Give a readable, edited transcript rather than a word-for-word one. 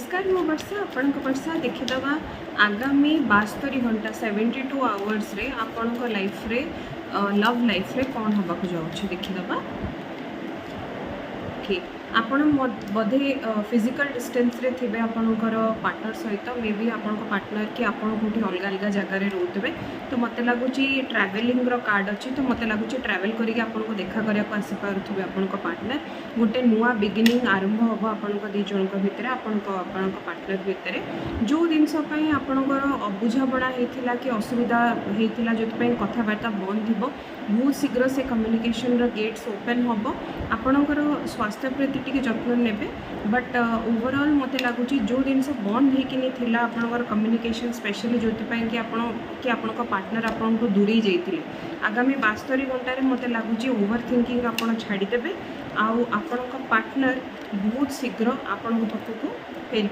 नमस्कार मो वर्षा आपण वर्षा देखीदवा आगामी 72 घंटा 72 आवर्स रे आपण लाइफ रे लव लाइफ रे कौन होबाक जाउछि देखीदवा। ओके आपण बोधे फिजिकल डिस्टेंस रे थिबे आपणकर पार्टनर सहित मे बी आपण पार्टनर कि आपण कोठी अलग अलग जगह रे रहउतबे तो मते लागुची ट्रैवलिंग रो कार्ड अछि तो मते लागुची ट्रैवल करिक आपण को देखा करिया को आसी पारुथबे आपण को पार्टनर गोटे नुआ बिगिनिंग आरंभ होबो आपण को दी जण को भितर आपण को पार्टनर भितर जो जिनस पई आपणकर अबुझाबणा हेतिला कि असुविधा हेतिला जति पई कथाबार्ता बंद थिबो बहुत शीघ्र से कम्युनिकेशन रो गेट्स ओपन होबो आपणकर स्वास्थ्य प्रति टिके जत्न नेबे बट ओवरऑल मते लागुची जो जिनस बंद हेकिनी थिला आपणकर कम्युनिकेशन स्पेशली जोति पई कि आपण पार्टनर आपण को दूरी जाइतिले आगामी 72 घंटा रे मते लागुची ओवर थिंकिंग आपण छाड़ी देबे आउ आपण पार्टनर बहुत शीघ्र आपण पाखक फेर